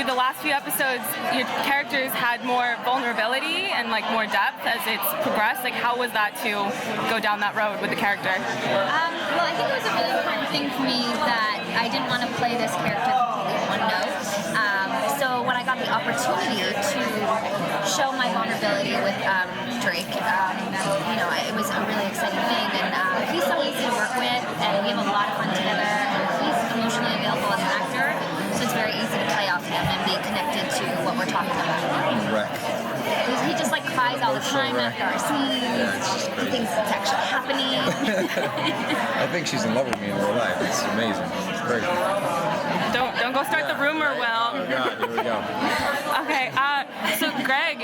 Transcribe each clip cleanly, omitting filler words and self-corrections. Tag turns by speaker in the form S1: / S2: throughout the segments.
S1: through the last few episodes, your characters had more vulnerability and like more depth as it's progressed. Like, how was that to go down that road with the character?
S2: Well, I think it was a really important thing for me that I didn't want to play this character completely in one note. So when I got the opportunity to show my vulnerability with Drake, it was a really exciting thing. And he's so easy to work with, and we have a lot of fun together. And he's emotionally available as an actor, so it's very easy to play off him and be connected to what we're talking about.
S3: Wreck.
S2: He just like cries all the time after our scenes. He thinks it's actually happening.
S3: I think she's in love with me in real life. It's amazing. It's crazy.
S1: Don't go start the rumor, Will.
S3: Oh God, here we go.
S1: Okay, so Greg,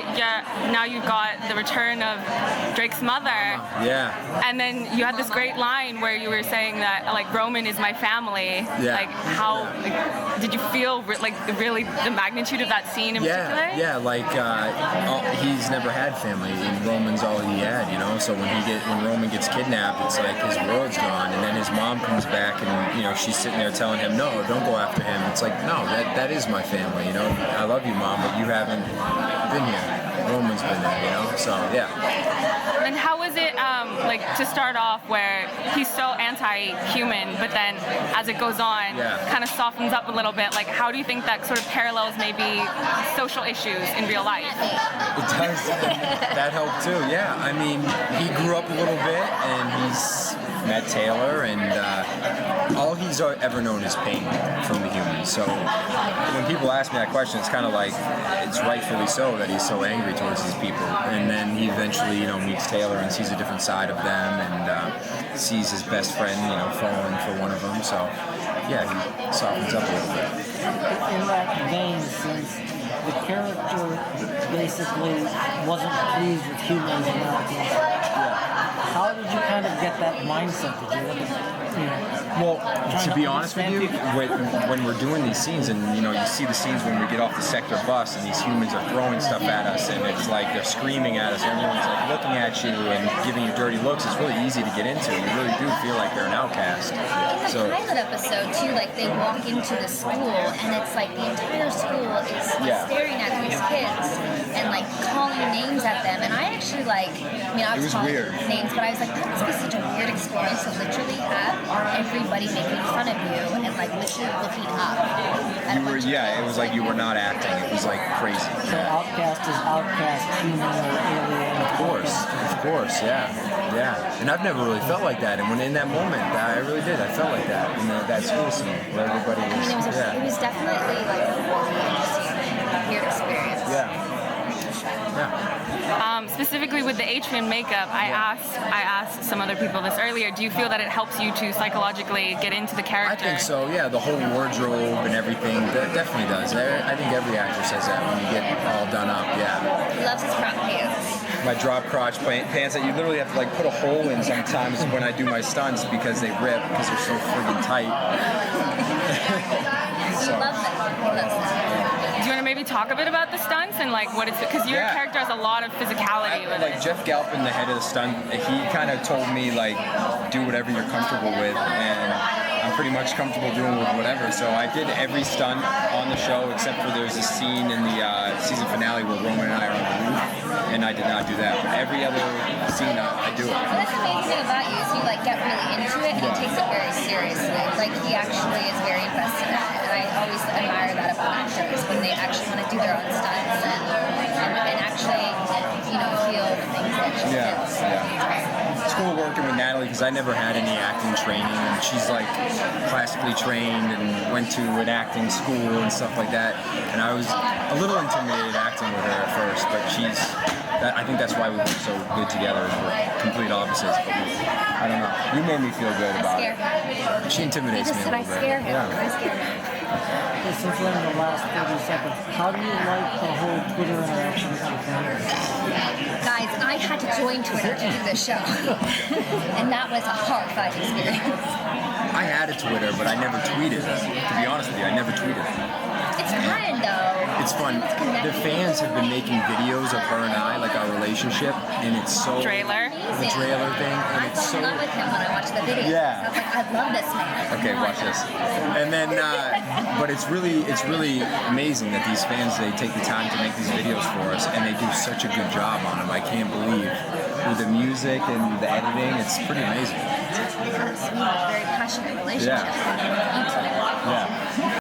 S1: now you've got the return of Drake's mother.
S3: Yeah.
S1: And then you had this great line where you were saying that like Roman is my family.
S3: Yeah.
S1: Like how did you feel really the magnitude of that scene in particular?
S3: Yeah, like he's never had family, and Roman's all he had, you know. So when Roman gets kidnapped, it's like his world's gone, and then his mom comes back, and she's sitting there telling him, no, don't go after him. It's like, no, that is my family, you know. I love you, Mom, but you haven't been here. Roman's been there, you know. So yeah.
S1: And how was it to start off where he's so anti-human, but then as it goes on, kind of softens up a little bit? Like, how do you think that sort of parallels maybe social issues in real life?
S3: It does. That helped too. Yeah. I mean, he grew up a little bit, and he's met Taylor, and all he's ever known is pain from the humans. So when people ask me that question, it's kind of like it's rightfully so that he's so angry towards these people. And then he eventually, meets Taylor and sees a different side of them, and sees his best friend, falling for one of them. So yeah, he softens up a little bit.
S4: In that vein, since the character basically wasn't pleased with humans and how did you kind of get that mindset? Did you look at,
S3: Well, to be honest with you, when we're doing these scenes, and you see the scenes when we get off the sector bus, and these humans are throwing stuff at us, and it's like they're screaming at us, and everyone's like looking at you and giving you dirty looks. It's really easy to get into. You really do feel like you're an outcast.
S2: In the pilot episode too, like they walk into the school, and it's like the entire school is staring at these kids and like calling names at them. And I actually I was calling names, but I was like, that must be such a weird experience to literally have everybody making fun of you and like literally looking up.
S3: It was like you were not acting. It was like crazy.
S4: So outcast is outcast, human or alien.
S3: Of course, yeah. And I've never really felt like that. And when in that moment, I really did. I felt like that in that school scene where everybody was.
S2: It was definitely like a really interesting, weird experience.
S3: Yeah.
S1: Specifically with the atrium makeup, I asked some other people this earlier. Do you feel that it helps you to psychologically get into the character?
S3: I think so. Yeah, the whole wardrobe and everything that definitely does. I think every actor says that when you get all done up. Yeah.
S2: He loves his crop pants.
S3: My drop crotch pants that you literally have to like put a hole in sometimes when I do my stunts because they rip because they're so friggin' tight.
S2: He loves it. He loves it.
S1: Do you want to maybe talk a bit about the stunts and like what it's because your character has a lot of physicality with it.
S3: Jeff Galpin, the head of the stunt, he kind of told me like do whatever you're comfortable with, and I'm pretty much comfortable doing with whatever. So I did every stunt on the show except for there's a scene in the season finale where Roman and I are on the roof, and I did not do that. But every other scene I do it.
S2: Well, that's the amazing thing about you is you like get really into it and he takes it very seriously. Like he actually is very invested in it, and I always admire that about actors when they actually want to do their own stunts and actually feel the things that she feels.
S3: It's cool working with Natalie because I never had any acting training, and she's like classically trained and went to an acting school and stuff like that. And I was a little intimidated acting with her at first, but I think that's why we work so good together. We're complete opposites, but I don't know. You made me feel good about it. She intimidates me a little bit.
S2: I scare him.
S4: Since we're in the last 30 seconds, how do you like the whole Twitter interaction with your fans?
S2: Guys, I had to join Twitter to do this show, and that was a horrifying experience.
S3: I had a Twitter, but I never tweeted. To be honest with you, I never tweeted.
S2: It's fun though.
S3: it's fun. The fans have been making videos of her and I, like our relationship, and it's so
S1: Draylor.
S3: the Draylor thing, and
S2: I
S3: it's
S2: fell
S3: so
S2: in love with him when I watched the video.
S3: Yeah.
S2: I was like, I love this man.
S3: okay. Watch this, and then but it's really amazing that these fans, they take the time to make these videos for us, and they do such a good job on them. I can't believe with the music and the editing, it's pretty amazing.
S2: Because we have a very passionate relationship.
S3: Yeah.
S2: You two.
S3: Yeah.